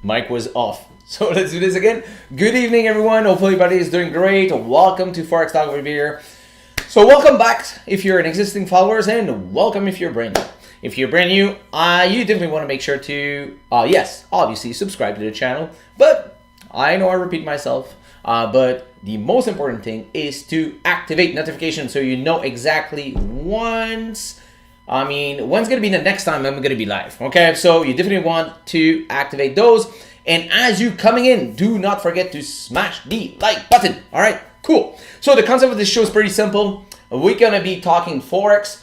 Mic was off. So let's do this again. Good evening, everyone. Hopefully everybody is doing great. Welcome to Forex Talk over here. So welcome back if you're an existing followers, and welcome if you're brand new. If you're brand new, you definitely want to make sure to, yes, obviously subscribe to the channel. But I know I repeat myself, but the most important thing is to activate notifications so you know exactly when's going to be the next time I'm going to be live. Okay, so you definitely want to activate those. And as you coming in, do not forget to smash the like button. All right, cool. So the concept of this show is pretty simple. We're going to be talking Forex.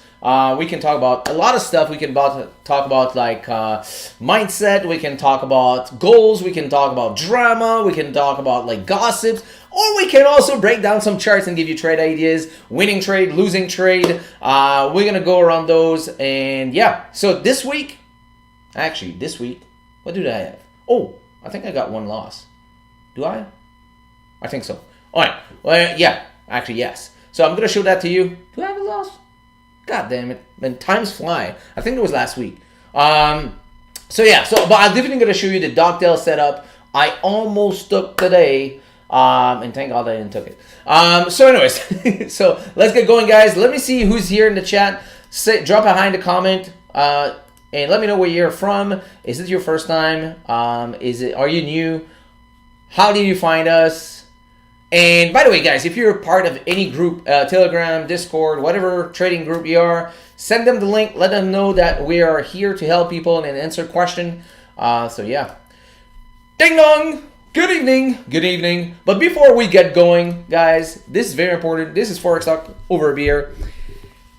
We can talk about a lot of stuff. We can talk about like mindset. We can talk about goals. We can talk about drama. We can talk about like gossips. Or we can also break down some charts and give you trade ideas, winning trade, losing trade. We're going to go around those. And yeah, so this week, what did I have? Oh, I think I got one loss. Do I? I think so. All right. Well, yeah, actually, yes. So I'm going to show that to you. Do I have a loss? God damn it. Man, times fly. I think it was last week. But I'm definitely going to show you the dogtail setup I almost took today. And thank God I didn't took it. So anyways, so let's get going, guys. Let me see who's here in the chat. Drop behind a comment. And let me know where you're from. Is it your first time? Are you new? How did you find us? And by the way, guys, if you're part of any group, Telegram, Discord, whatever trading group you are, send them the link. Let them know that we are here to help people and answer questions. So yeah. Ding dong! Good evening. Good evening. But before we get going, guys, this is very important. This is Forex Talk over a beer.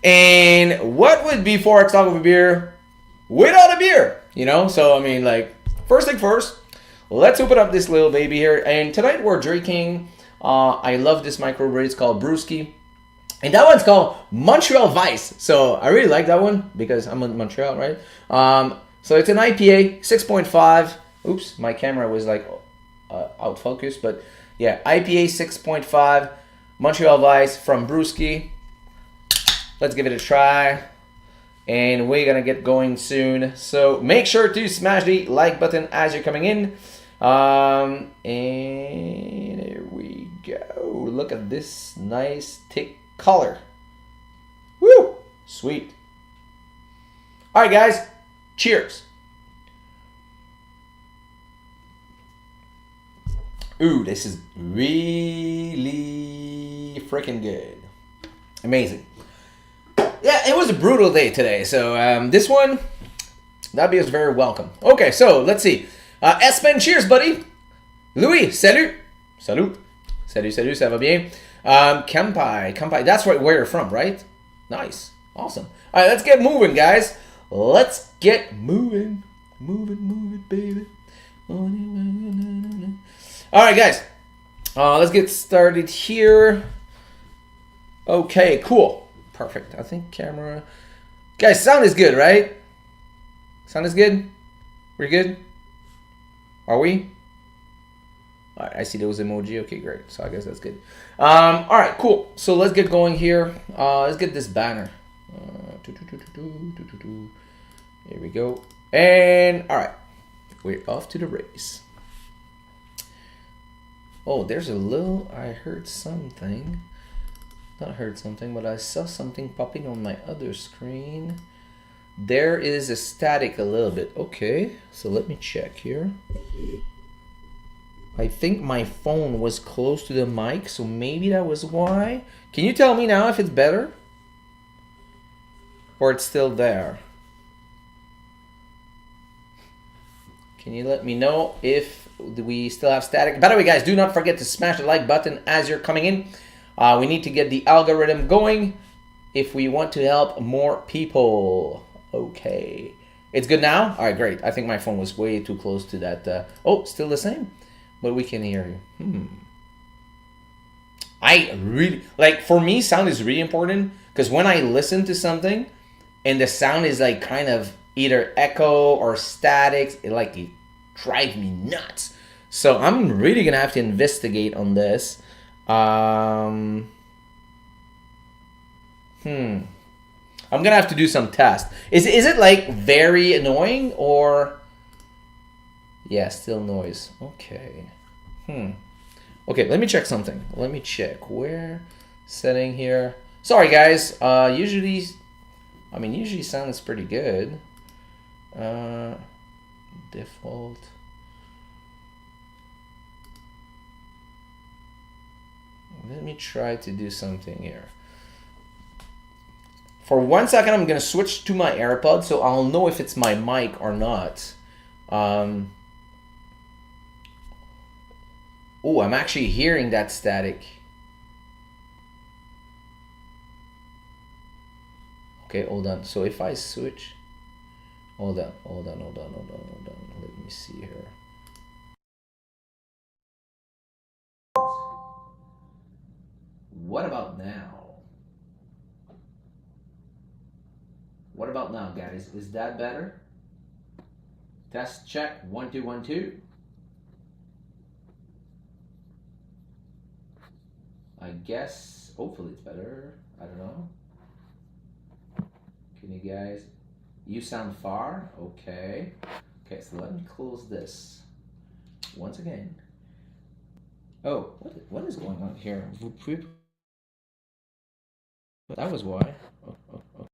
And what would be Forex Talk over beer without a beer? You know? So, I mean, like, first thing first, let's open up this little baby here. And tonight we're drinking, I love this microbrew. It's called Brewski. And that one's called Montreal Vice. So, I really like that one because I'm in Montreal, right? So, it's an IPA, 6.5. Oops, my camera was like out focus. But, yeah, IPA 6.5, Montreal Vice from Brewski. Let's give it a try. And we're going to get going soon. So make sure to smash the like button as you're coming in. And there we go. Look at this nice thick color. Woo! Sweet. All right, guys. Cheers. Ooh, this is really freaking good. Amazing. Yeah, it was a brutal day today, so this one, that be very welcome. Okay, so let's see. Espen, cheers, buddy. Louis, salut. Salut. Salut, salut, ça va bien. Kampai, that's where you're from, right? Nice, awesome. All right, let's get moving, guys. Let's get moving. Move it, baby. All right, guys. Let's get started here. Okay, cool. Perfect. I think camera. Guys, sound is good, right? Sound is good? We're good? Are we? All right, I see those emoji. Okay, great. So I guess that's good. All right, cool. So let's get going here. Let's get this banner. Here we go. And all right, we're off to the race. Oh, there's a little. I heard something. Not heard something, but I saw something popping on my other screen. There is a static a little bit. Okay, so let me check here. I think my phone was close to the mic, so maybe that was why. Can you tell me now if it's better? Or it's still there? Can you let me know if we still have static? By the way, guys, do not forget to smash the like button as you're coming in. We need to get the algorithm going if we want to help more people. Okay. It's good now? All right, great. I think my phone was way too close to that. Oh, still the same? But we can hear you. I really, like, for me, sound is really important because when I listen to something and the sound is like kind of either echo or static, it drives me nuts. So I'm really going to have to investigate on this. I'm gonna have to do some tests. Is it like very annoying or Yeah, still noise. Okay. Okay, let me check something. Let me check. Where? Setting here. Sorry, guys. Usually sound is pretty good. Uh, Default. Let me try to do something here. For 1 second, I'm going to switch to my AirPods so I'll know if it's my mic or not. Oh, I'm actually hearing that static. Okay, hold on. So if I switch... Hold on. Let me see here. What about now? What about now, guys? Is that better? Test check. 1 2 1 2. I guess hopefully it's better. I don't know. Can you guys? You sound far. Okay. Okay, so let me close this once again. Oh, what is going on here? That was why. Oh.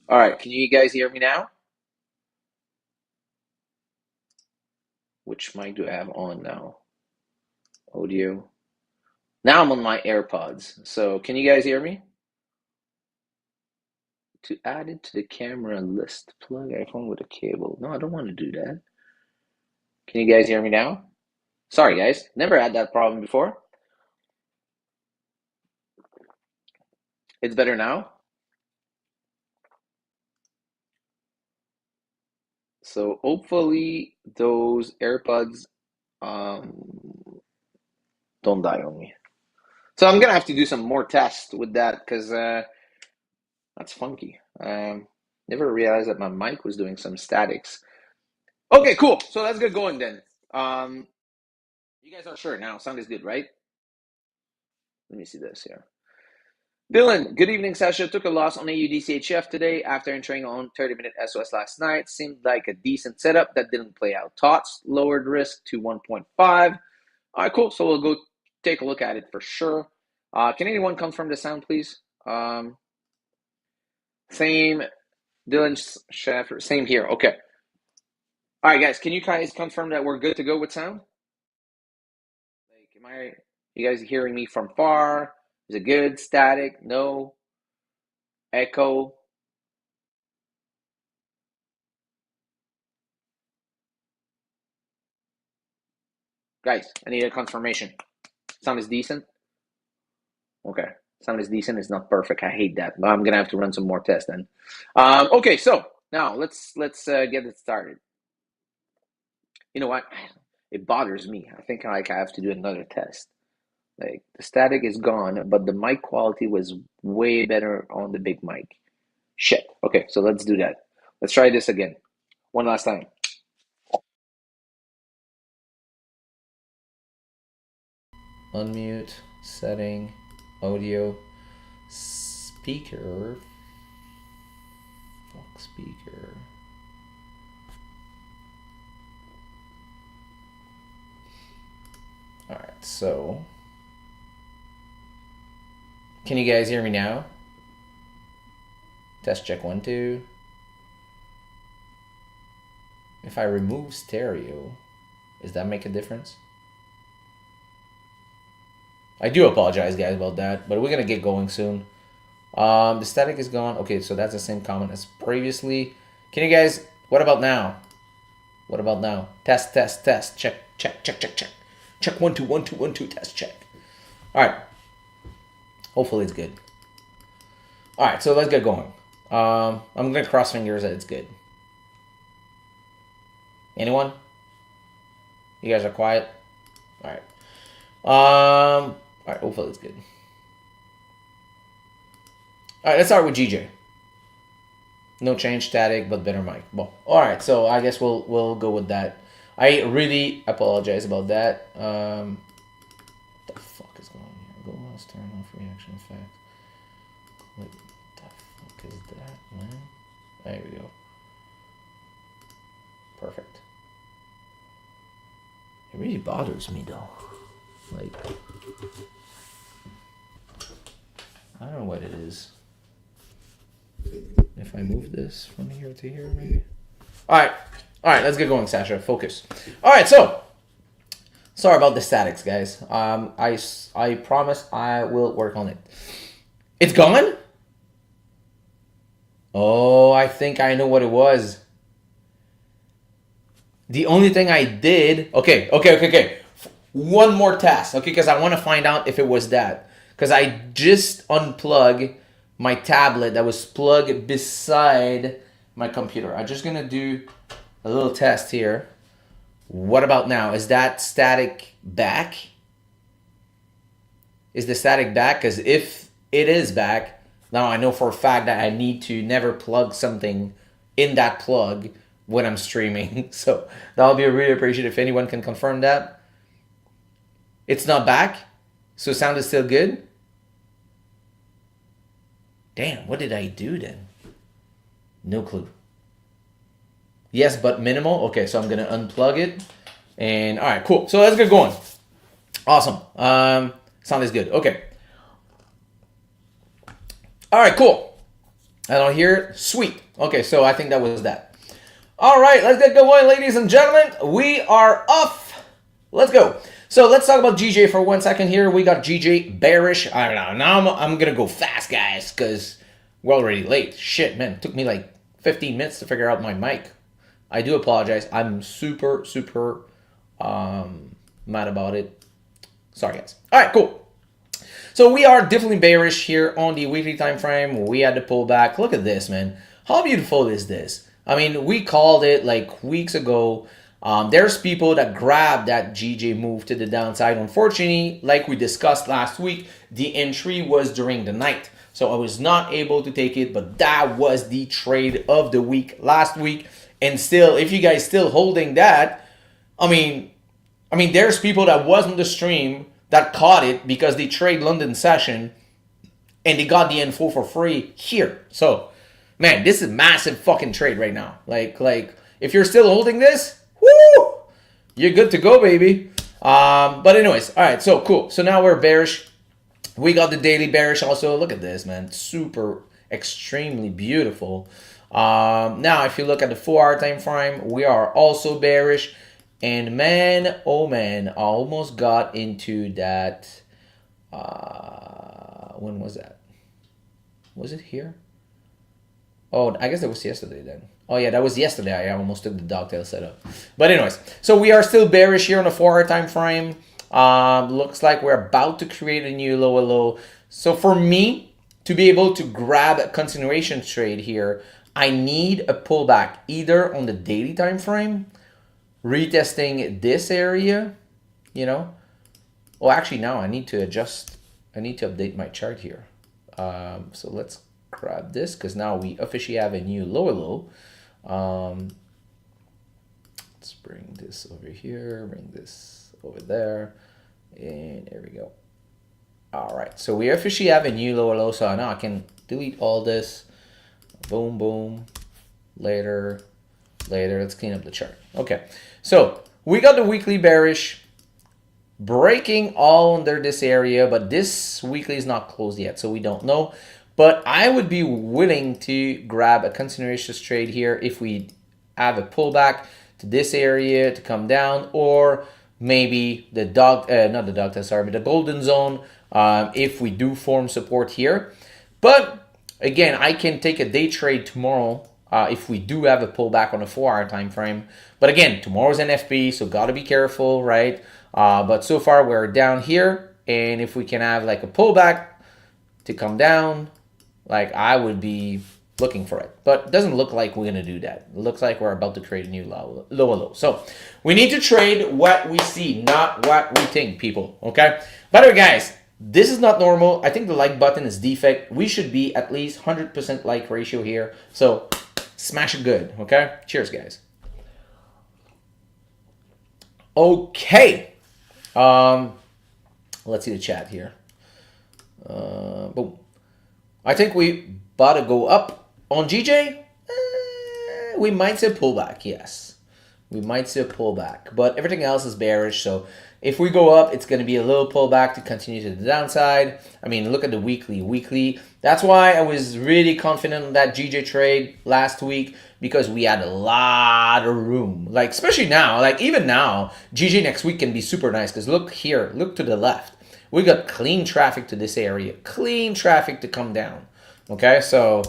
All right, can you guys hear me now? Which mic do I have on now? Audio. Now I'm on my AirPods. So can you guys hear me? To add it to the camera list, plug iPhone with a cable. No, I don't want to do that. Can you guys hear me now? Sorry, guys. Never had that problem before. It's better now. So hopefully those AirPods don't die on me. So I'm gonna have to do some more tests with that because that's funky. Never realized that my mic was doing some statics. Okay, cool. So let's get going then. You guys are sure now. Sound is good, right? Let me see this here. Dylan, good evening, Sasha. Took a loss on AUDCHF today after entering on 30-minute SOS last night. Seemed like a decent setup that didn't play out. Thoughts? Lowered risk to 1.5. All right, cool. So we'll go take a look at it for sure. Can anyone confirm the sound, please? Same. Dylan Schaffer. Same here. Okay. All right, guys. Can you guys confirm that we're good to go with sound? Like, you guys hearing me from far? Is it good? Static? No? Echo? Guys, I need a confirmation. Sound is decent? Okay. Sound is decent. It's not perfect. I hate that. But I'm gonna have to run some more tests then. Okay, so now let's get it started. You know what? It bothers me. I think I have to do another test. Like the static is gone, but the mic quality was way better on the big mic. Shit. Okay, so let's do that. Let's try this again. One last time. Unmute, setting, audio, speaker, Fox speaker. All right, so can you guys hear me now? Test check 1 2. If I remove stereo, does that make a difference? I do apologize, guys, about that, but we're gonna get going soon. The static is gone. Okay, so that's the same comment as previously. Can you guys? What about now? What about now? Test. Check. Check 1 2 1 2 1 2. Test check. All right. Hopefully it's good. All right, so let's get going. I'm gonna cross fingers that it's good. Anyone? You guys are quiet. All right. All right. Hopefully it's good. All right. Let's start with GJ. No change, static, but better mic. Well, all right. So I guess we'll go with that. I really apologize about that. What the fuck is going on here? Go mouse, turn off reaction effect. What the fuck is that, man? There we go. Perfect. It really bothers me though. Like, I don't know what it is. If I move this from here to here, maybe. All right, let's get going, Sasha. Focus. All right, so sorry about the statics, guys. I promise I will work on it. It's gone? Oh, I think I know what it was. The only thing I did... Okay. One more test, okay? Because I want to find out if it was that. Because I just unplugged my tablet that was plugged beside my computer. I'm just going to do a little test here. What about now? Is that static back? Is the static back? Because if it is back, now I know for a fact that I need to never plug something in that plug when I'm streaming. So that would be really appreciated if anyone can confirm that. It's not back? So sound is still good? Damn, what did I do then? No clue. Yes, but minimal. Okay, so I'm going to unplug it. And all right, cool. So let's get going. Awesome. Sound is good. Okay. All right, cool. I don't hear it. Sweet. Okay, so I think that was that. All right, let's get going, ladies and gentlemen. We are off. Let's go. So let's talk about GJ for 1 second here. We got GJ bearish. I don't know. Now I'm going to go fast, guys, because we're already late. Shit, man. It took me like 15 minutes to figure out my mic. I do apologize. I'm super mad about it. Sorry, guys. All right, cool. So we are definitely bearish here on the weekly time frame. We had to pull back. Look at this, man. How beautiful is this? I mean, we called it like weeks ago. There's people that grab that GJ move to the downside. Unfortunately, like we discussed last week, the entry was during the night. So I was not able to take it, but that was the trade of the week last week. And still, if you guys still holding that, I mean, there's people that wasn't the stream that caught it because they trade London session and they got the info for free here. So, man, this is a massive fucking trade right now. Like if you're still holding this, woo, you're good to go, baby. But anyways, all right, so cool. So now we're bearish. We got the daily bearish also. Look at this, man. Super, extremely beautiful. Now, if you look at the 4-hour time frame, we are also bearish. And man, oh man, I almost got into that. When was that? Was it here? Oh, I guess that was yesterday then. Oh yeah, that was yesterday. I almost took the dogtail setup. But anyways, so we are still bearish here on the 4-hour time frame. Looks like we're about to create a new lower low. So for me to be able to grab a continuation trade here, I need a pullback either on the daily time frame, retesting this area, you know. Oh, actually now I need to adjust. I need to update my chart here. So let's grab this because now we officially have a new lower low. Let's bring this over here, bring this over there, and there we go. All right, so we officially have a new lower low. So now I can delete all this. Boom, boom. Later. Let's clean up the chart. Okay, so we got the weekly bearish breaking all under this area, but this weekly is not closed yet, so we don't know. But I would be willing to grab a continuation trade here if we have a pullback to this area to come down, or maybe the the golden zone if we do form support here. But again, I can take a day trade tomorrow if we do have a pullback on a 4-hour time frame. But again, tomorrow's NFP, so got to be careful, right? But so far we're down here, and if we can have like a pullback to come down, like I would be looking for it. But it doesn't look like we're going to do that. It looks like we're about to create a new lower low. So we need to trade what we see, not what we think, people, okay? By the way, guys, this is not normal. I think the like button is defect. We should be at least 100% like ratio here. So smash it good. Okay. Cheers, guys. Okay. Let's see the chat here. Boom. I think we about to go up on GJ. We might see a pullback. Yes, we might see a pullback, but everything else is bearish. So if we go up, it's going to be a little pullback to continue to the downside. I mean, look at the weekly. That's why I was really confident in that GJ trade last week, because we had a lot of room. Like, especially now, like even now, GJ next week can be super nice, because look here, look to the left. We got clean traffic to this area, clean traffic to come down. Okay, so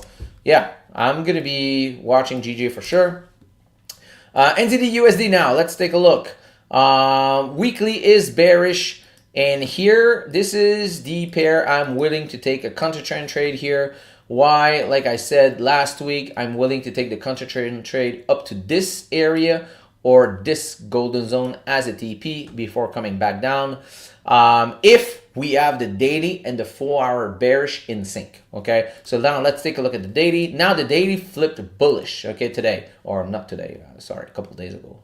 yeah, I'm going to be watching GJ for sure. NZD USD now, let's take a look. Weekly is bearish, and here, this is the pair I'm willing to take a counter trend trade here. Why? Like I said last week, I'm willing to take the counter trade up to this area or this golden zone as a TP before coming back down. If we have the daily and the 4-hour bearish in sync, okay? So now let's take a look at the daily. Now the daily flipped bullish, okay, today, or not today, sorry, a couple of days ago.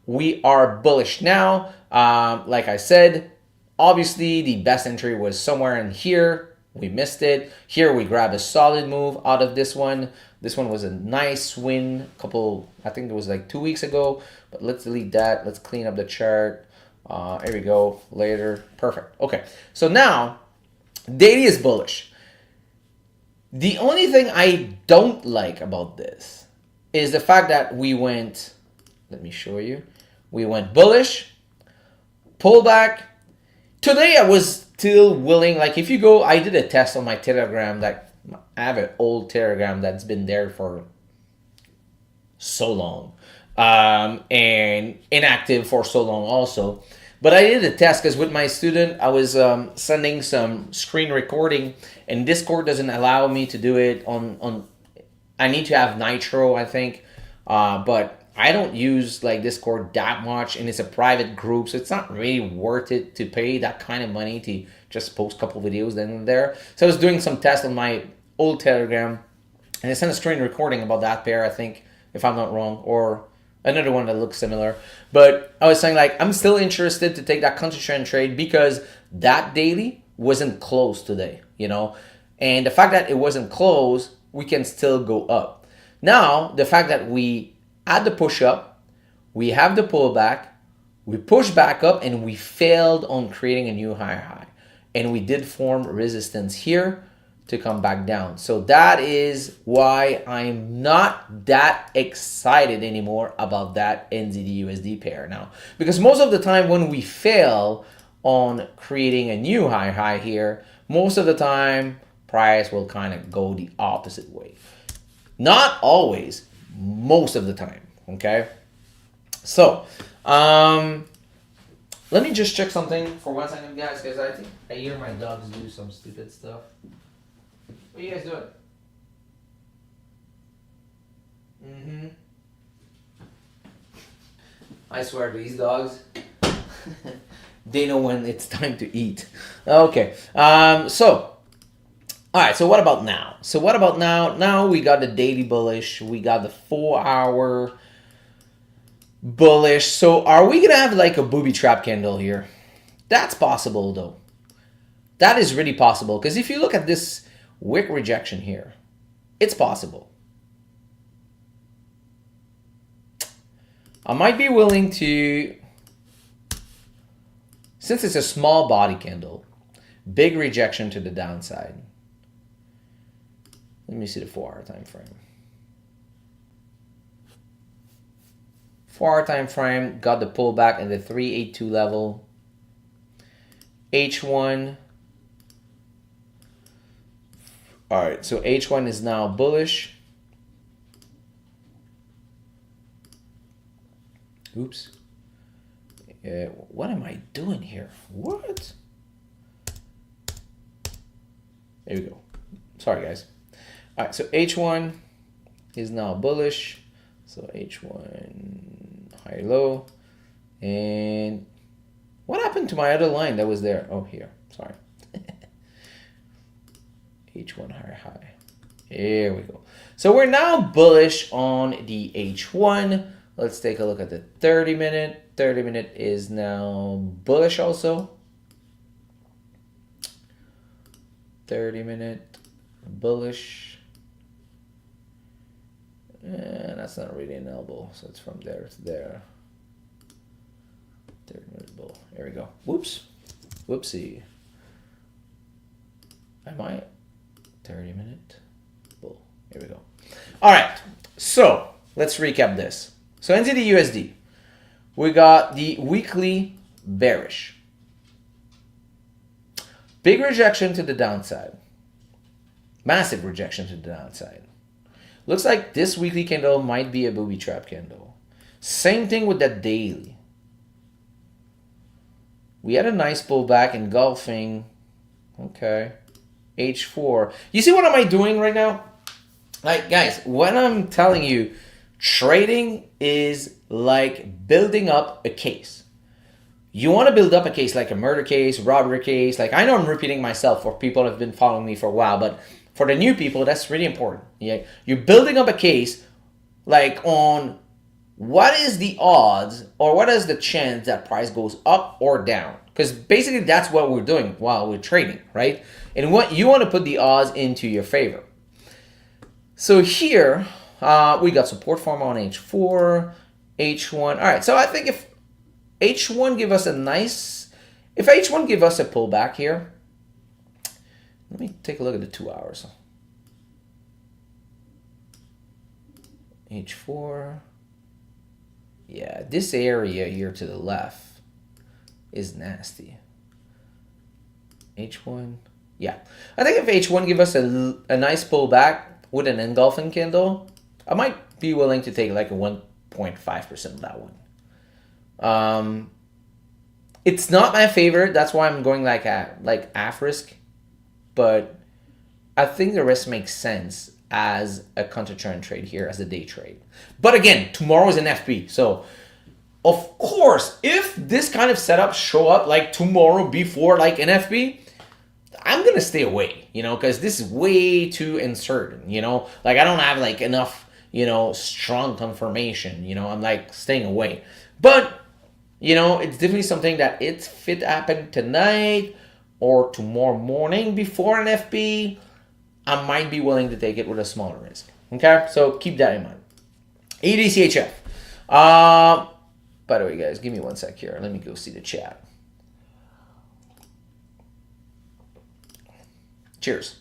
We are bullish now. Like I said, obviously the best entry was somewhere in here. We missed it. Here we grabbed a solid move out of this one. This one was a nice win I think it was like 2 weeks ago, but let's delete that. Let's clean up the chart. Here we go, later, perfect. Okay, so now, daily is bullish. The only thing I don't like about this is the fact that we went, let me show you, we went bullish, pullback. Today I was still willing, like if you go, I did a test on my Telegram, that I have an old Telegram that's been there for so long. And inactive for so long also. But I did a test because with my student, I was sending some screen recording, and Discord doesn't allow me to do it on I need to have Nitro, I think. But I don't use like Discord that much, and it's a private group, so it's not really worth it to pay that kind of money to just post a couple videos then and there. So I was doing some tests on my old Telegram, and I sent a screen recording about that pair, I think, if I'm not wrong, or another one that looks similar. But I was saying, like, I'm still interested to take that counter trend trade because that daily wasn't closed today, you know? And the fact that it wasn't closed, we can still go up. Now, the fact that we had the push up, we have the pullback, we pushed back up, and we failed on creating a new higher high. And we did form resistance here to come back down. So that is why I'm not that excited anymore about that NZD USD pair now. Because most of the time when we fail on creating a new high here, most of the time price will kind of go the opposite way. Not always, most of the time, okay? So, let me just check something for 1 second, guys, because I think I hear my dogs do some stupid stuff. What are you guys doing? I swear, these dogs, they know when it's time to eat. Okay, so, all right, so what about now? So what about now? Now we got the daily bullish. We got the 4-hour bullish. So are we going to have like a booby trap candle here? That's possible, though. That is really possible. Because if you look at this wick rejection here, it's possible. I might be willing to, since it's a small body candle, big rejection to the downside. Let me see the 4-hour time frame. 4-hour time frame got the pullback in the 382 level. H1. All right, so H1 is now bullish. Oops. What am I doing here? What? There we go. Sorry, guys. All right, so H1 is now bullish. So H1 high low. And what happened to my other line that was there? Oh, here. Sorry. H1 higher high. Here we go. So we're now bullish on the H1. Let's take a look at the 30 minute. 30 minute is now bullish also. 30 minute bullish. And that's not really an elbow, so it's from there to there. 30 minute bull. There we go. Whoops. Whoopsie. I might. 30 minute bull. Here we go. All right. So let's recap this. So NZD USD. We got the weekly bearish. Big rejection to the downside. Massive rejection to the downside. Looks like this weekly candle might be a booby trap candle. Same thing with that daily. We had a nice pullback engulfing. Okay. H4. You see what am I doing right now? Like, guys, when I'm telling you, trading is like building up a case. You want to build up a case like a murder case, robbery case. Like, I know I'm repeating myself for people who have been following me for a while, but for the new people, that's really important. Yeah, you're building up a case like on what is the odds or what is the chance that price goes up or down? Because basically that's what we're doing while we're trading, right? And what you want to put the odds into your favor. So here we got support form on H4, H1. All right, so I think if H1 give us a nice, if H1 give us a pullback here, let me take a look at the 2 hours. H4. Yeah, this area here to the left is nasty. H1. Yeah. I think if H1 give us a nice pullback with an engulfing candle, I might be willing to take like a 1.5% of that one. It's not my favorite. That's why I'm going like half risk. But I think the risk makes sense as a counter trend trade here, as a day trade. But again, tomorrow is an FP. So, of course, if this kind of setup show up like tomorrow before like an FP, I'm going to stay away, you know, because this is way too uncertain, you know. Like, I don't have like enough, you know, strong confirmation, you know. I'm like staying away. But, you know, it's definitely something that it's fit happen tonight or tomorrow morning before an FP, I might be willing to take it with a smaller risk. Okay, so keep that in mind. ADCHF. By the way, guys, give me 1 sec here. Let me go see the chat. Cheers.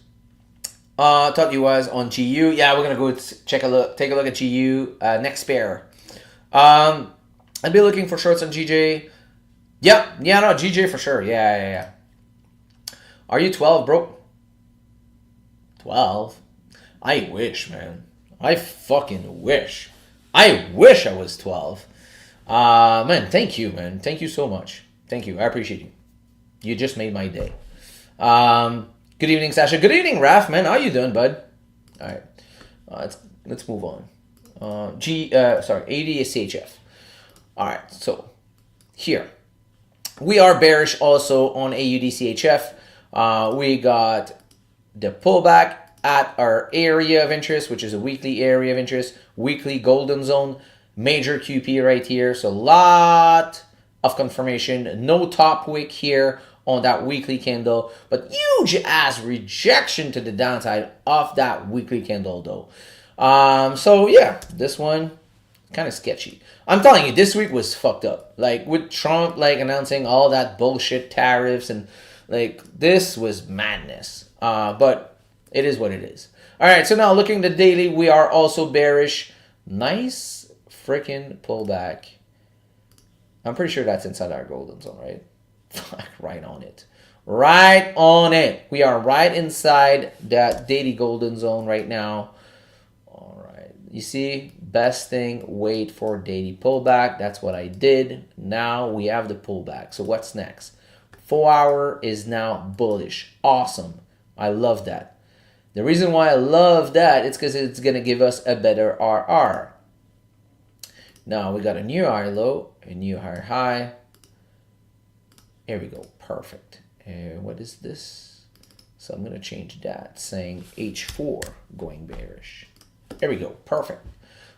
Thought you was on GU. Yeah, we're gonna go take a look at GU next pair. I'd be looking for shorts on GJ. Yep, yeah, no, GJ for sure. Yeah. Are you 12, bro? 12? I wish, man. I fucking wish. I wish I was 12. Man, thank you, man. Thank you so much. Thank you. I appreciate you. You just made my day. Good evening, Sasha. Good evening, Raf, man. How you doing, bud? All right. Let's move on. ADCHF. All right. So here we are bearish also on AUDCHF. We got the pullback at our area of interest, which is a weekly area of interest, weekly golden zone, major QP right here. So a lot of confirmation. No top wick here on that weekly candle, but huge ass rejection to the downside of that weekly candle though. So yeah, this one kind of sketchy. I'm telling you, this week was fucked up. Like with Trump like announcing all that bullshit tariffs and like this was madness. But it is what it is. All right, so now looking at the daily, we are also bearish. Nice freaking pullback. I'm pretty sure that's inside our golden zone, right? Right on it. Right on it. We are right inside that daily golden zone right now. All right. You see, best thing, wait for daily pullback. That's what I did. Now we have the pullback. So what's next? 4 hour is now bullish. Awesome. I love that. The reason why I love that is because it's going to give us a better RR. Now we got a new higher low, a new higher high. Here we go. Perfect. What is this? So I'm going to change that, saying H4 going bearish. There we go. Perfect.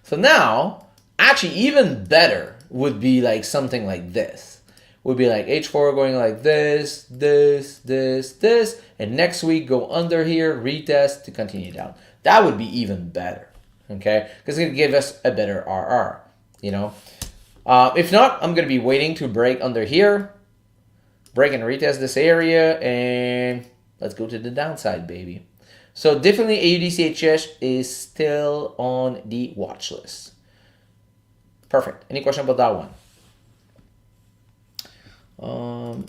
So now, actually even better would be like something like this. Would be like H4 going like this, this, this, this, and next week go under here, retest to continue down. That would be even better, okay? Because it's going to give us a better RR, you know? If not, I'm going to be waiting to break under here, break and retest this area, and let's go to the downside, baby. So definitely AUDCHS is still on the watch list. Perfect. Any question about that one? All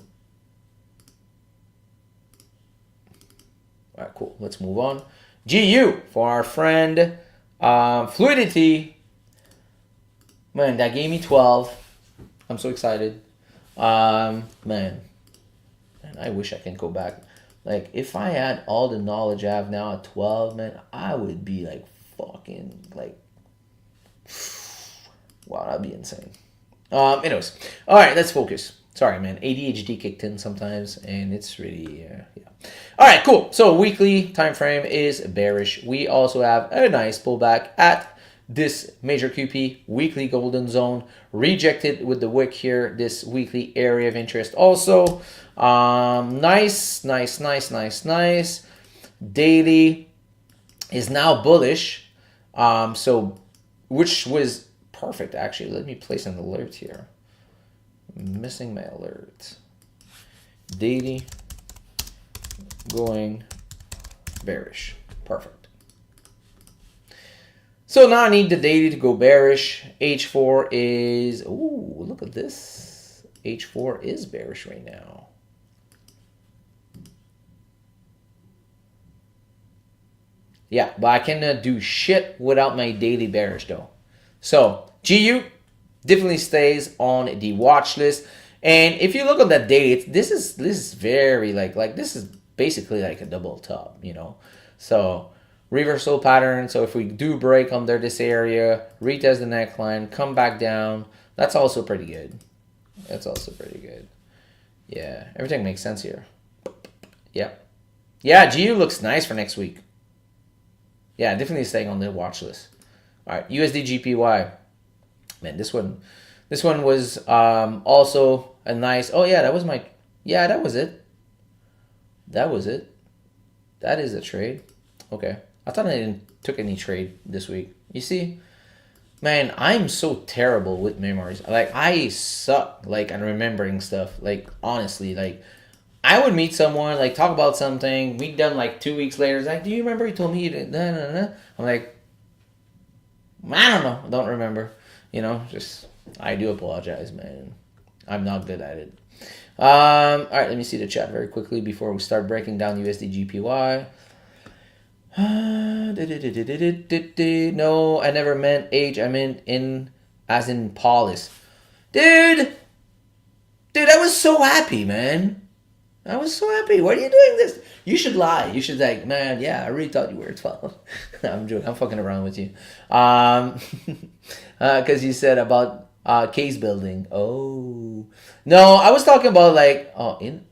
right, cool. Let's move on. GU for our friend Fluidity. Man, that gave me 12. I'm so excited. Man, I wish I can go back. Like, if I had all the knowledge I have now at 12, man, I would be like fucking like, wow, that'd be insane. Anyways, all right, let's focus. Sorry, man, ADHD kicked in sometimes, and it's really, yeah. All right, cool. So weekly time frame is bearish. We also have a nice pullback at this major QP weekly golden zone, rejected with the wick here. This weekly area of interest also. Nice. Daily is now bullish. So which was perfect actually. Let me place an alert here. I'm missing my alert. Daily going bearish. Perfect. So now I need the daily to go bearish. H4 is, ooh, look at this. H4 is bearish right now. Yeah, but I cannot do shit without my daily bearish though. So GU definitely stays on the watch list. And if you look at that daily, this is very like this is basically like a double top, you know. So reversal pattern. So if we do break under this area, retest the neckline, come back down, that's also pretty good. That's also pretty good. Yeah, everything makes sense here. Yep. Yeah, GU looks nice for next week. Yeah, definitely staying on the watch list. All right, USD GPY. Man, this one was also a nice. Oh yeah, that was my. Yeah, that was it. That was it. That is a trade. Okay. I thought I didn't took any trade this week. You see, man, I'm so terrible with memories. Like I suck like at remembering stuff. Like honestly, like I would meet someone, like talk about something. We done like 2 weeks later. It's like, do you remember you told me you did? Nah. I'm like, I don't know. I don't remember. You know, just I do apologize, man. I'm not good at it. All right, let me see the chat very quickly before we start breaking down USD GPY. No, I never meant age. I meant in as in Paulus. Dude, I was so happy, man. I was so happy. Why are you doing this? You should lie. You should like, man, yeah, I really thought you were 12. I'm joking. I'm fucking around with you. Because you said about case building. Oh. No, I was talking about like, in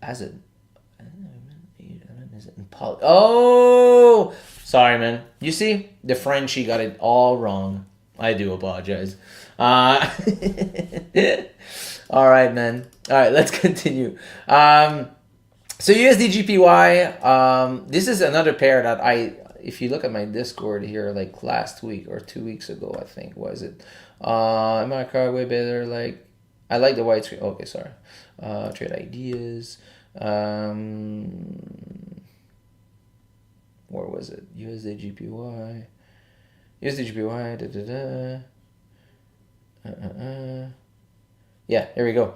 Paul. Oh, sorry, man. You see, the Frenchie got it all wrong. I do apologize. All right, man. All right, let's continue. So USD GPY. This is another pair that if you look at my Discord here, like last week or 2 weeks ago, I think was it. Am I correct? Way better. Like I like the white screen. Okay, sorry. Trade ideas. Where was it? USD GPY. USD GPY. Yeah, here we go.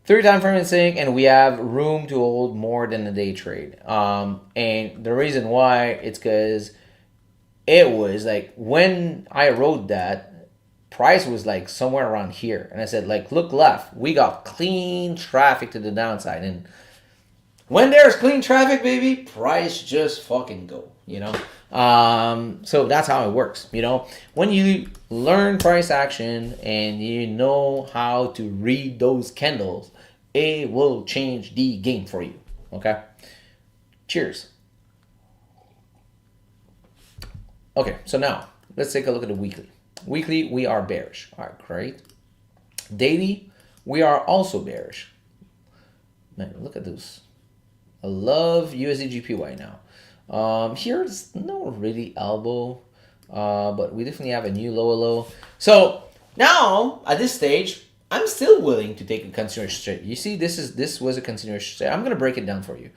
3 time frame in sync, and we have room to hold more than a day trade. And the reason why it's because it was like when I wrote that, price was like somewhere around here, and I said like, look left, we got clean traffic to the downside, and when there's clean traffic, baby, price just fucking go, you know? So that's how it works, you know? When you learn price action and you know how to read those candles, it will change the game for you, okay? Cheers. Okay, so now let's take a look at the weekly. Weekly, we are bearish. All right, great. Daily, we are also bearish. Man, look at those. I love USD/GPY now. Here's no really elbow, but we definitely have a new lower low. So now at this stage, I'm still willing to take a continuation trade. You see, this was a continuation trade. I'm gonna break it down for you.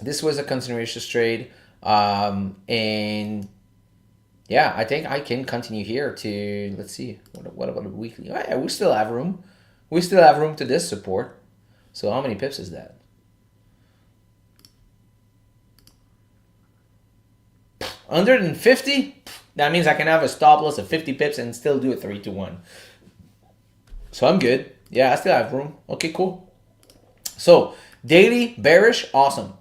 This was a continuation trade, and yeah, I think I can continue here to, let's see, what about the weekly? Oh, yeah, we still have room. We still have room to this support. So how many pips is that? 150? That means I can have a stop loss of 50 pips and still do a 3-1. So I'm good. Yeah, I still have room. Okay, cool. So daily bearish, awesome.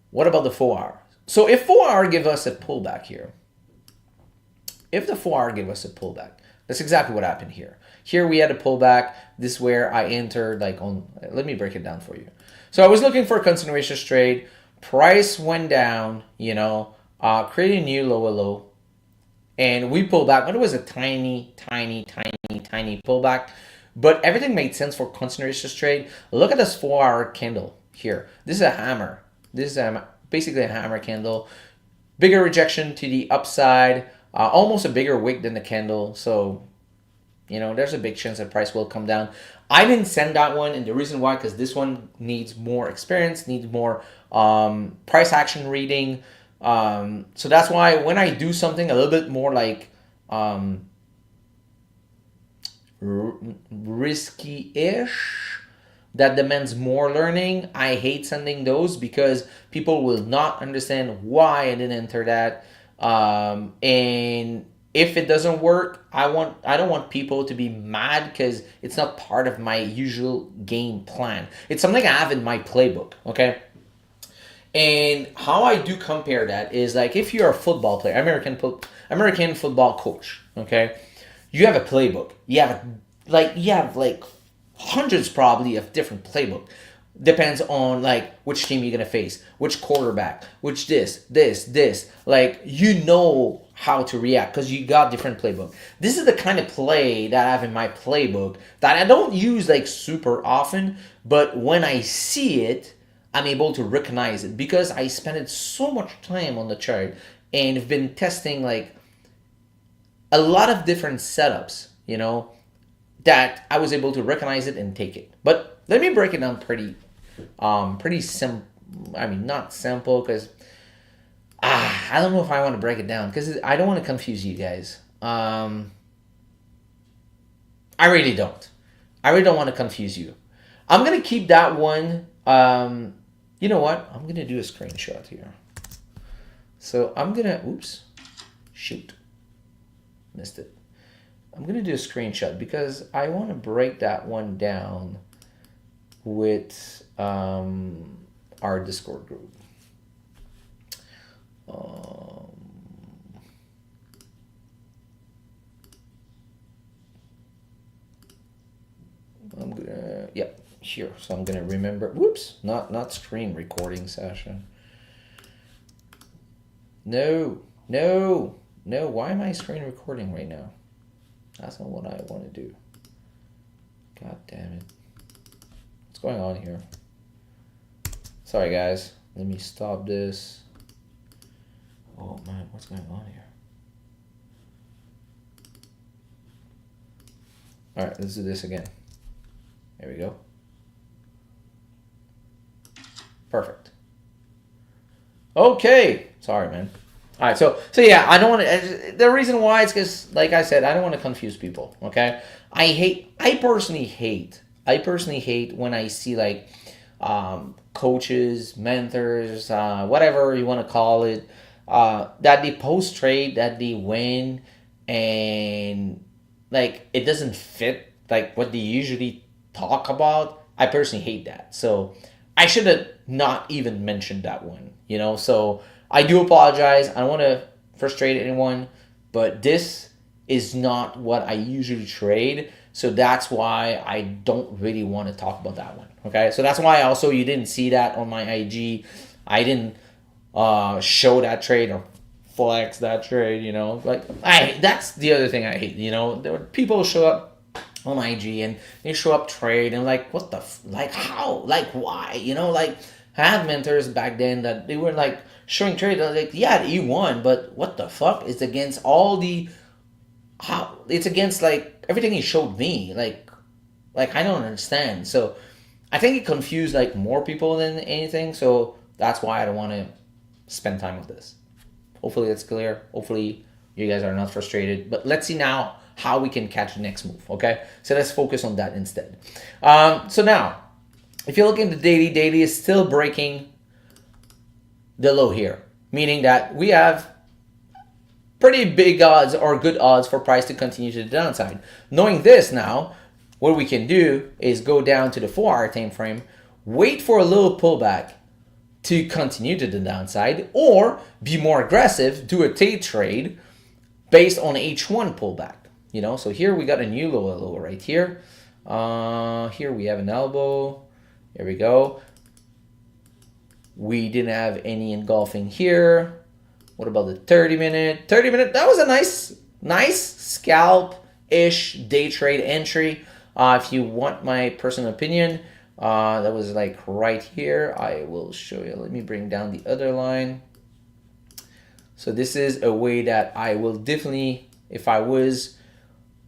What about the 4 hour? So if 4 hour give us a pullback here, if the 4 hour give us a pullback, that's exactly what happened here. Here we had a pullback. This is where I entered like on, let me break it down for you. So I was looking for a continuation trade. Price went down, you know, created a new lower low. And we pulled back, but it was a tiny pullback. But everything made sense for continuation trade. Look at this 4 hour candle here. This is a hammer. This is basically a hammer candle. Bigger rejection to the upside. Almost a bigger wick than the candle. So, you know, there's a big chance that price will come down. I didn't send that one, and the reason why, because this one needs more experience, needs more price action reading. So that's why when I do something a little bit more like risky-ish, that demands more learning, I hate sending those because people will not understand why I didn't enter that. And if it doesn't work, I don't want people to be mad because it's not part of my usual game plan. It's something I have in my playbook, okay? And how I do compare that is like if you're a football player, American football coach, okay? You have a playbook. You have like hundreds probably of different playbook. Depends on like which team you're gonna face, which quarterback, which this. Like you know how to react because you got different playbook. This is the kind of play that I have in my playbook that I don't use like super often, but when I see it, I'm able to recognize it because I spent so much time on the chart and have been testing like a lot of different setups, you know, that I was able to recognize it and take it. But let me break it down pretty simple. I mean, not simple because I don't know if I want to break it down because I don't want to confuse you guys. I really don't. I really don't want to confuse you. I'm going to keep that one. You know what? I'm going to do a screenshot here. So I'm going to, oops, shoot, missed it. I'm going to do a screenshot because I want to break that one down with our Discord group. I'm going to, yeah. Here, so I'm gonna remember. Whoops, not screen recording session. No. Why am I screen recording right now? That's not what I want to do. God damn it! What's going on here? Sorry, guys. Let me stop this. Oh man, what's going on here? All right, let's do this again. There we go. Perfect. Okay. Sorry, man. All right. So yeah, I don't want to. The reason why is because, like I said, I don't want to confuse people. Okay. I personally hate when I see like coaches, mentors, whatever you want to call it, that they post trade that they win and like it doesn't fit like what they usually talk about. I personally hate that. So I should have not even mentioned that one, you know? So I do apologize. I don't want to frustrate anyone, but this is not what I usually trade. So that's why I don't really want to talk about that one, okay? So that's why also you didn't see that on my IG. I didn't show that trade or flex that trade, you know. Like, that's the other thing I hate, you know. People show up on IG and they show up trade and like, what the like, how, like, why, you know. Like, I had mentors back then that they were like showing trade, like, yeah, he won, but what the fuck, it's against all the, how, it's against like everything he showed me, like I don't understand. So I think it confused like more people than anything, so that's why I don't want to spend time with this. Hopefully that's clear. Hopefully you guys are not frustrated. But let's see now how we can catch the next move, okay? So let's focus on that instead. So now, if you look at the daily is still breaking the low here, meaning that we have pretty big odds or good odds for price to continue to the downside. Knowing this now, what we can do is go down to the 4-hour time frame, wait for a little pullback to continue to the downside, or be more aggressive, do a day trade based on H1 pullback. You know, so here we got a new low right here. Here we have an elbow. There we go. We didn't have any engulfing here. What about the 30-minute? 30-minute, that was a nice scalp-ish day trade entry. If you want my personal opinion, that was like right here. I will show you. Let me bring down the other line. So this is a way that I will definitely, if I was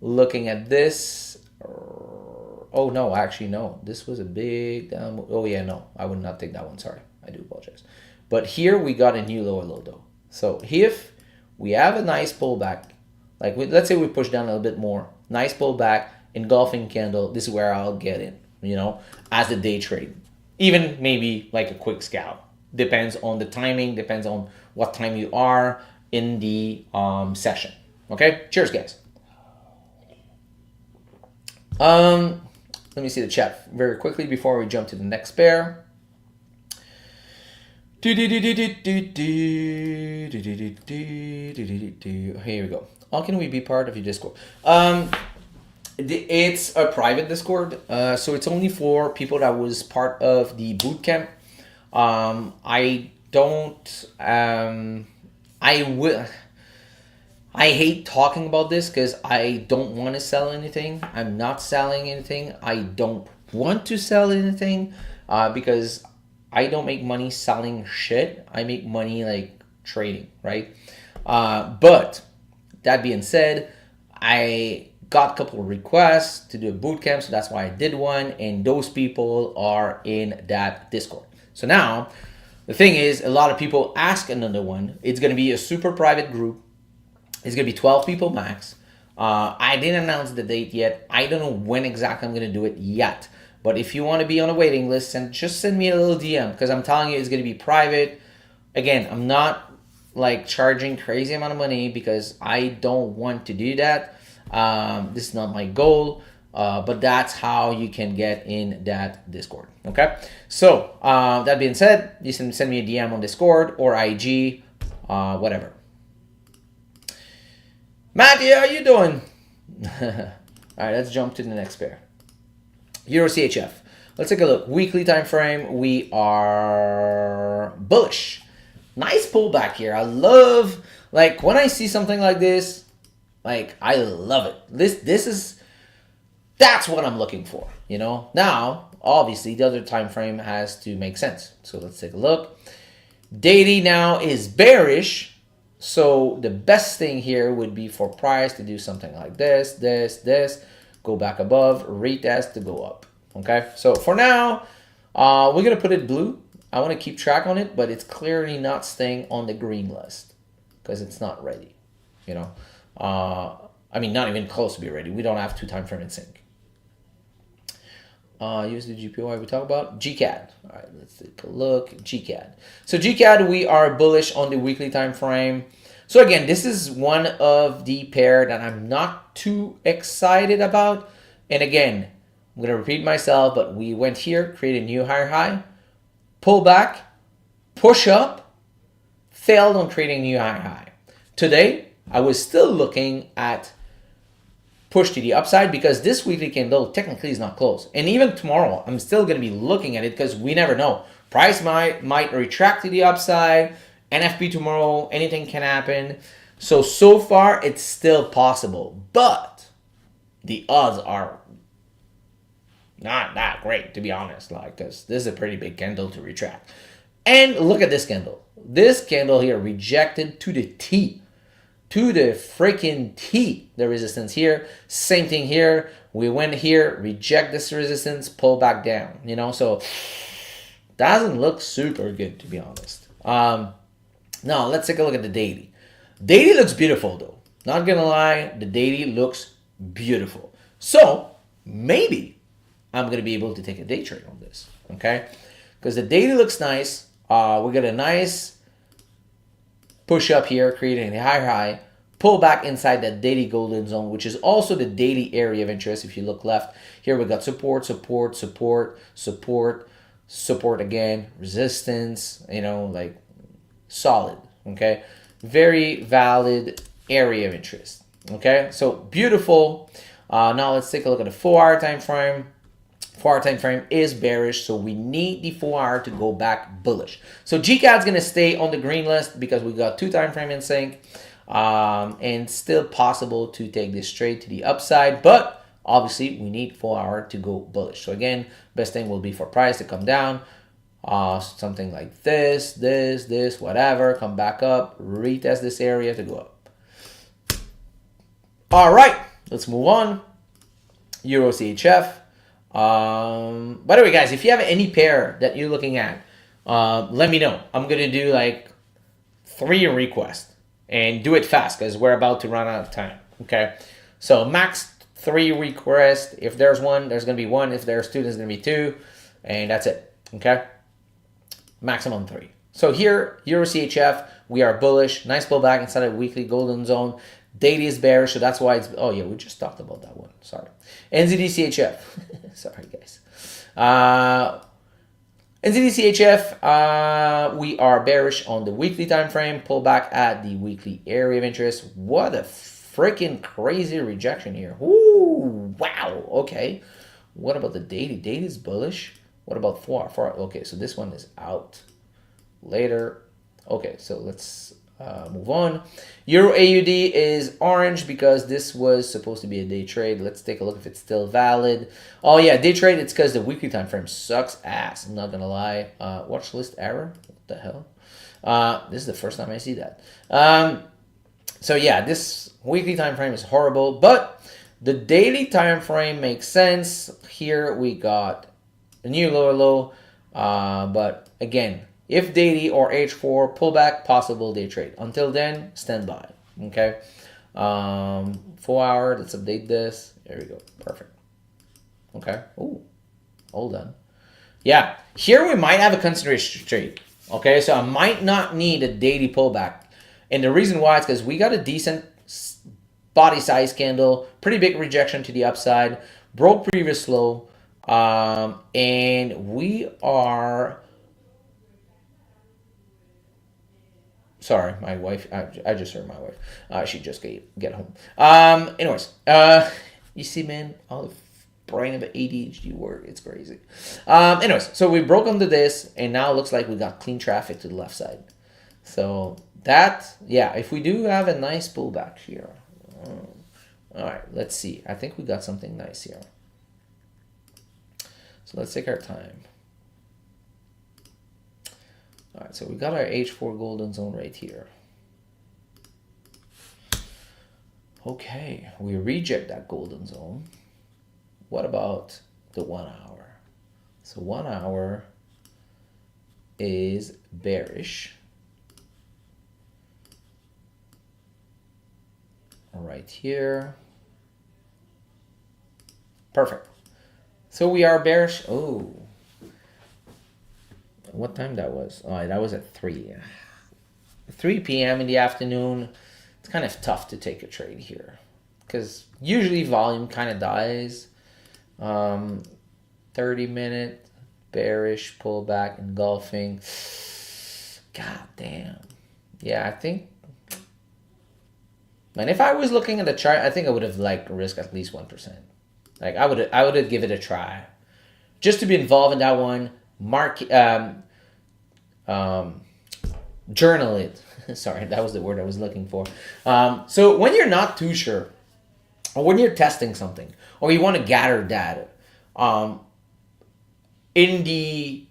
looking at this, oh no, actually no, this was a big down. Oh yeah, no, I would not take that one. Sorry, I do apologize. But here we got a new lower low though. So if we have a nice pullback, like let's say we push down a little bit more, nice pullback, engulfing candle, this is where I'll get in, you know, as a day trade. Even maybe like a quick scalp. Depends on the timing, depends on what time you are in the session. Okay, cheers guys. Let me see the chat very quickly before we jump to the next pair. Here we go. How can we be part of your Discord? It's a private Discord, so it's only for people that was part of the bootcamp. I don't. I hate talking about this because I don't want to sell anything. I'm not selling anything. I don't want to sell anything because I don't make money selling shit. I make money like trading, right? But that being said, I got a couple of requests to do a bootcamp, so that's why I did one, and those people are in that Discord. So now, the thing is, a lot of people ask another one. It's going to be a super private group. It's going to be 12 people max. I didn't announce the date yet. I don't know when exactly I'm going to do it yet. But if you want to be on a waiting list, just send me a little DM, because I'm telling you it's going to be private. Again, I'm not like charging crazy amount of money because I don't want to do that. This is not my goal, but that's how you can get in that Discord. Okay, so that being said, you can send me a DM on Discord or IG, whatever. Matty, how you doing? All right, let's jump to the next pair. Euro CHF. Let's take a look. Weekly time frame, we are bullish. Nice pullback here. I love, like, when I see something like this, like, I love it. That's what I'm looking for, you know? Now, obviously, the other time frame has to make sense. So let's take a look. Daily now is bearish. So the best thing here would be for price to do something like this, go back above, retest to go up. Okay, so for now, we're gonna put it blue. I want to keep track on it, but it's clearly not staying on the green list because it's not ready. You know, I mean, not even close to be ready. We don't have 2 time frame in sync. Use the GPY we talk about. GCAD. All right, let's take a look. GCAD. So GCAD, we are bullish on the weekly time frame. So again, this is one of the pair that I'm not too excited about. And again, I'm going to repeat myself, but we went here, create a new higher high, pull back, push up, failed on creating a new higher high. Today, I was still looking at push to the upside because this weekly candle technically is not closed. And even tomorrow, I'm still going to be looking at it because we never know. Price might retract to the upside. NFP tomorrow, anything can happen. So far, it's still possible. But the odds are not that great, to be honest. Because this is a pretty big candle to retract. And look at this candle. This candle here rejected to the T. To the freaking T. The resistance here. Same thing here. We went here, reject this resistance, pull back down. So doesn't look super good, to be honest. Now, let's take a look at the daily. Daily looks beautiful, though. Not going to lie, the daily looks beautiful. So, maybe I'm going to be able to take a day trade on this, okay? Because the daily looks nice. We got a nice push up here, creating a higher high, pull back inside that daily golden zone, which is also the daily area of interest. If you look left, here we got support, support, support, support, support again, resistance, like solid, okay? Very valid area of interest, okay? So beautiful. Now let's take a look at the 4-hour time frame. 4-hour time frame is bearish, so we need the 4-hour to go back bullish. So GCAD's going to stay on the green list because we got 2 time frame in sync, and still possible to take this trade to the upside, but obviously we need 4-hour to go bullish. So again, best thing will be for price to come down, something like this, whatever, come back up, retest this area to go up. All right, let's move on. Euro CHF. By the way, guys, if you have any pair that you're looking at, let me know. I'm going to do like 3 requests and do it fast because we're about to run out of time. Okay. So max 3 requests. If there's 1, there's going to be 1. If there's 2, there's going to be 2. And that's it. Okay. Maximum 3. So here, Euro CHF, we are bullish. Nice pullback inside of weekly golden zone. Daily is bearish, so that's why it's... Oh, yeah, we just talked about that one. Sorry. NZD-CHF. Sorry, guys. NZD-CHF, we are bearish on the weekly time frame. Pull back at the weekly area of interest. What a freaking crazy rejection here. Ooh, wow. Okay. What about the daily? Daily is bullish. What about 4? Okay, so this one is out later. Okay, so let's... move on. Euro AUD is orange because this was supposed to be a day trade. Let's take a look if it's still valid. Oh yeah, day trade. It's because the weekly time frame sucks ass. I'm not gonna lie. Watch list error. What the hell? This is the first time I see that. So yeah, this weekly time frame is horrible, but the daily time frame makes sense. Here we got a new lower low, but again, if daily or H4 pullback, possible day trade. Until then, stand by. Okay. 4-hour. Let's update this. There we go. Perfect. Okay. Ooh. Hold on. Yeah. Here we might have a consideration trade. Okay. So I might not need a daily pullback. And the reason why is because we got a decent body size candle. Pretty big rejection to the upside. Broke previous low. And we are... Sorry, my wife. I just heard my wife. She just get home. Anyways, you see, man, all the brain of ADHD work. It's crazy. Anyways, so we broke under this, and now it looks like we got clean traffic to the left side. So that, yeah, if we do have a nice pullback here. All right, let's see. I think we got something nice here. So let's take our time. All right, so we got our H4 golden zone right here. Okay, we reject that golden zone. What about the 1 hour? So 1 hour is bearish. Right here. Perfect. So we are bearish. Oh. What time that was? Oh, that was at 3. 3 p.m. in the afternoon. It's kind of tough to take a trade here because usually volume kind of dies. 30-minute bearish pullback engulfing. God damn. Yeah, I think. Man, if I was looking at the chart, I think I would have risked at least 1%. I would have give it a try, just to be involved in that one. journal it. Sorry, that was the word I was looking for. So when you're not too sure, or when you're testing something, or you want to gather data, in the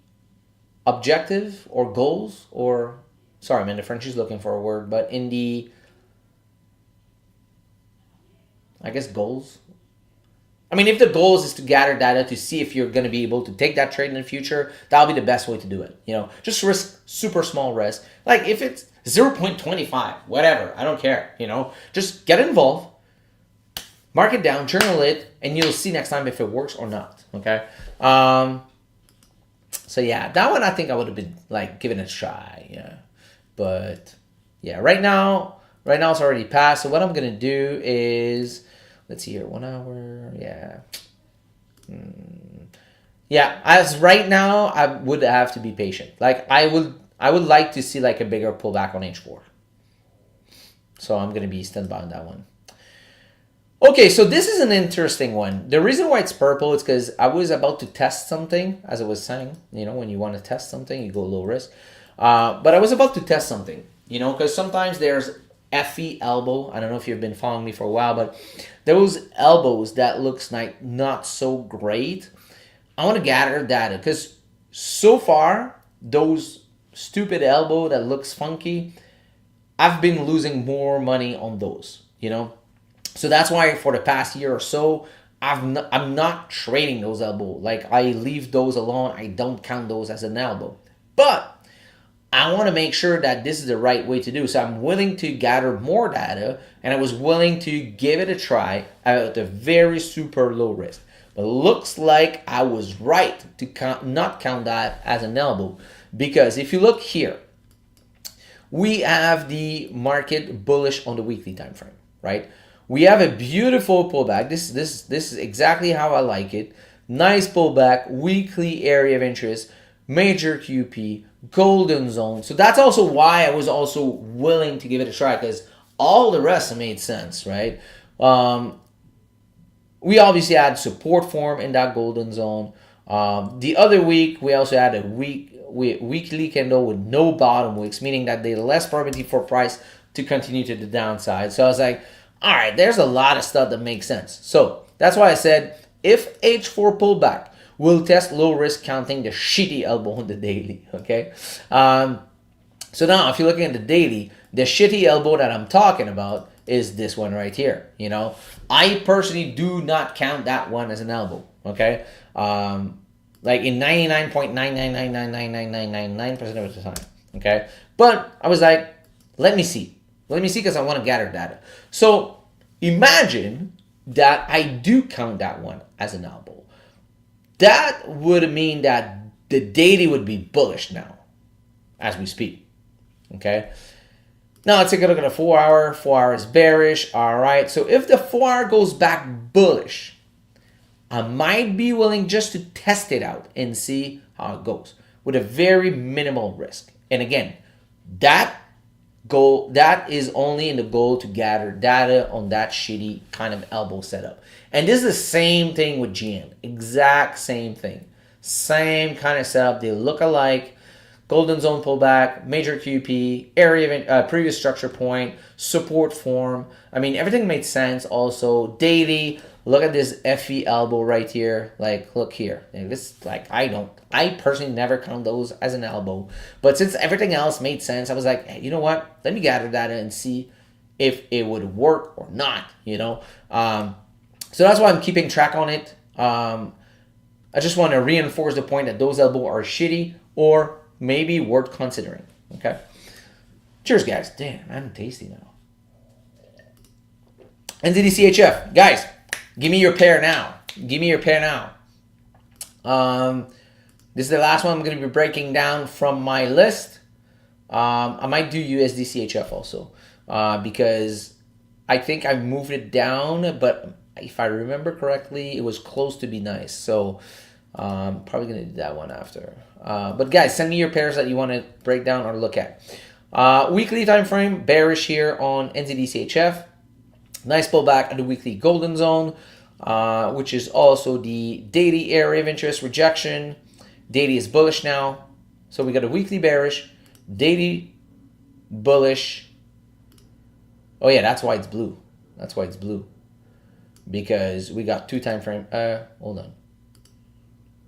objective or goals, or sorry, man, the French is looking for a word, but in the, I guess, goals. I mean, if the goal is to gather data to see if you're going to be able to take that trade in the future, that'll be the best way to do it. You know, just risk super small risk. Like if it's 0.25, whatever, I don't care. You know, just get involved, mark it down, journal it, and you'll see next time if it works or not. Okay. So yeah, that one I think I would have been like giving it a try. Yeah, but yeah, right now it's already passed. So what I'm gonna do is, let's see here, 1 hour. Yeah. Yeah, as right now, I would have to be patient. Like I would like to see like a bigger pullback on H4. So I'm gonna be standby on that one. Okay, so this is an interesting one. The reason why it's purple is because I was about to test something, as I was saying. You know, when you want to test something, you go low risk. But I was about to test something, you know, because sometimes there's FE elbow. I don't know if you've been following me for a while, but those elbows that looks like not so great. I want to gather data because so far, those stupid elbow that looks funky, I've been losing more money on those, you know. So that's why for the past year or so, I'm not trading those elbow. Like I leave those alone. I don't count those as an elbow. But I want to make sure that this is the right way to do. So I'm willing to gather more data, and I was willing to give it a try at a very super low risk. But it looks like I was right to not count that as an elbow, because if you look here, we have the market bullish on the weekly time frame, right? We have a beautiful pullback. This is exactly how I like it. Nice pullback, weekly area of interest, major QP, golden zone. So that's also why I was also willing to give it a try, because all the rest made sense, right? We obviously had support form in that golden zone. The other week, we also had a weekly candle with no bottom wicks, meaning that there's less probability for price to continue to the downside. So I was like, all right, there's a lot of stuff that makes sense. So that's why I said if H4 pullback, we'll test low risk counting the shitty elbow on the daily, okay? So now if you're looking at the daily, the shitty elbow that I'm talking about is this one right here, you know? I personally do not count that one as an elbow, okay? Like in 99.9999999% of the time, okay? But I was like, let me see. Let me see, because I want to gather data. So imagine that I do count that one as an elbow. That would mean that the daily would be bullish now, as we speak. Okay? Now let's take a look at the 4 hour. 4 hour is bearish. All right. So if the 4 hour goes back bullish, I might be willing just to test it out and see how it goes with a very minimal risk. And again, that is only in the goal to gather data on that shitty kind of elbow setup. And this is the same thing with GN. Exact same thing. Same kind of setup. They look alike. Golden zone pullback, major QP, area of previous structure point, support form. I mean, everything made sense. Also, daily. Look at this FE elbow right here. Like, look here. And this, like, I personally never count those as an elbow. But since everything else made sense, I was like, hey, you know what? Let me gather data and see if it would work or not, you know? So that's why I'm keeping track on it. I just want to reinforce the point that those elbows are shitty or maybe worth considering, okay? Cheers, guys. Damn, I'm tasty now. NZDCHF. Guys, give me your pair now. Give me your pair now. This is the last one I'm going to be breaking down from my list. I might do USDCHF also because I think I moved it down, but if I remember correctly, it was close to be nice. So probably going to do that one after. But guys, send me your pairs that you want to break down or look at. Weekly time frame, bearish here on NZDCHF. Nice pullback at the weekly golden zone, which is also the daily area of interest rejection. Daily is bullish now. So we got a weekly bearish, daily bullish. Oh yeah, that's why it's blue. That's why it's blue. Because we got 2 time frame. Hold on.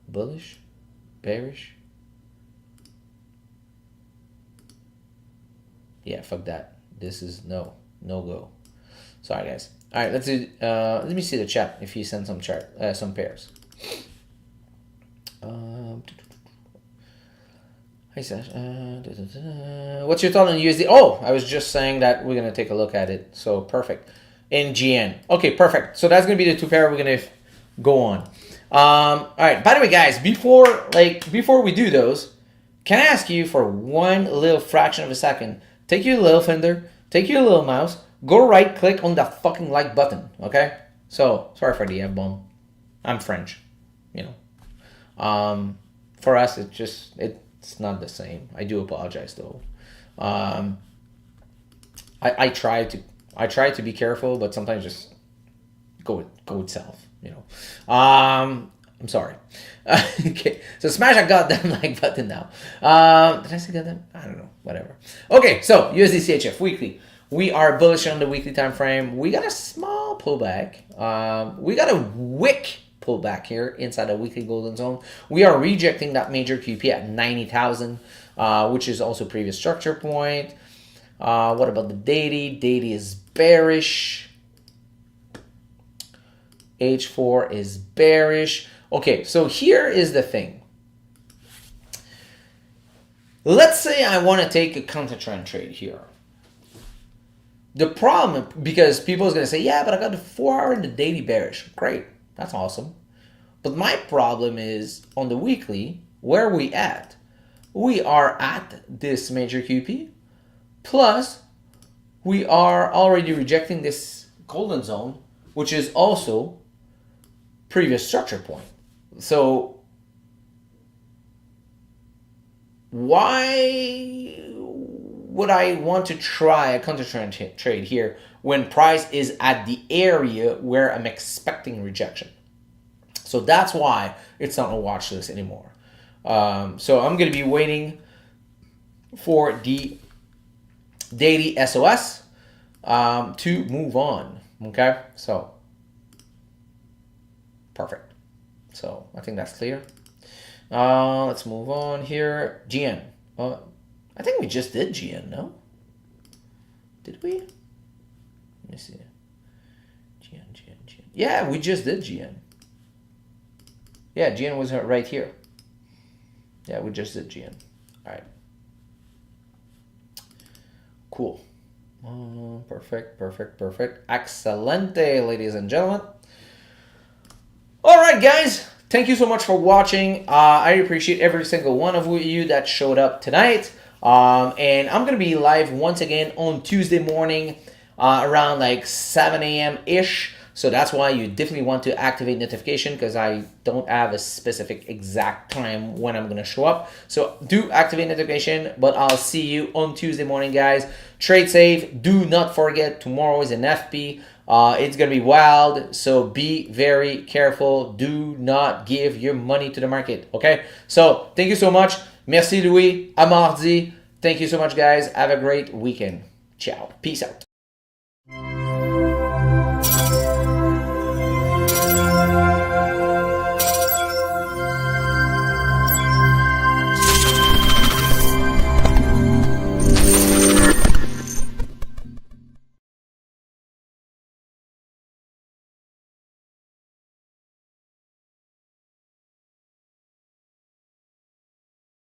Bullish, bearish. Yeah, fuck that. This is no go. Sorry guys. All right, let's do. Let me see the chat if he sent some chart, some pairs. Hi Sash. What's your thought on USD? Oh, I was just saying that we're gonna take a look at it. So perfect. In GN. Okay, perfect. So that's gonna be the 2 pair we're gonna go on. All right. By the way, guys, before we do those, can I ask you for one little fraction of a second? Take your little finger, take your little mouse, go right click on the fucking like button. Okay. So sorry for the F-bomb. I'm French, you know. For us, it's not the same. I do apologize though. I try to be careful, but sometimes just go with self, you know. I'm sorry. Okay, so smash that goddamn like button now. Did I say goddamn? I don't know. Whatever. Okay, so USD CHF weekly. We are bullish on the weekly time frame. We got a small pullback. We got a wick pullback here inside the weekly golden zone. We are rejecting that major QP at 90,000, which is also previous structure point. What about the daily? Daily is bearish. H4 is bearish. Okay, so here is the thing. Let's say I want to take a counter trend trade here. The problem, because people is going to say, yeah, but I got the 4-hour and the daily bearish. Great, that's awesome. But my problem is on the weekly, where are we at? We are at this major QP. Plus, we are already rejecting this golden zone, which is also previous structure point. So why would I want to try a counter trend trade here when price is at the area where I'm expecting rejection? So that's why it's not on a watch list anymore. So I'm going to be waiting for the daily SOS to move on. Okay, so perfect. So I think that's clear. Let's move on here. GN. I think we just did GN, no? Did we? Let me see. GN. Yeah, we just did GN. Yeah, GN was right here. Yeah, we just did GN. All right. Cool. Perfect. Excelente, ladies and gentlemen. All right, guys. Thank you so much for watching. I appreciate every single one of you that showed up tonight. And I'm going to be live once again on Tuesday morning around like 7 a.m.-ish. So that's why you definitely want to activate notification, because I don't have a specific exact time when I'm going to show up. So do activate notification, but I'll see you on Tuesday morning, guys. Trade safe. Do not forget, tomorrow is an FP. It's going to be wild, so be very careful. Do not give your money to the market, okay? So thank you so much. Merci, Louis. À mardi. Thank you so much, guys. Have a great weekend. Ciao. Peace out.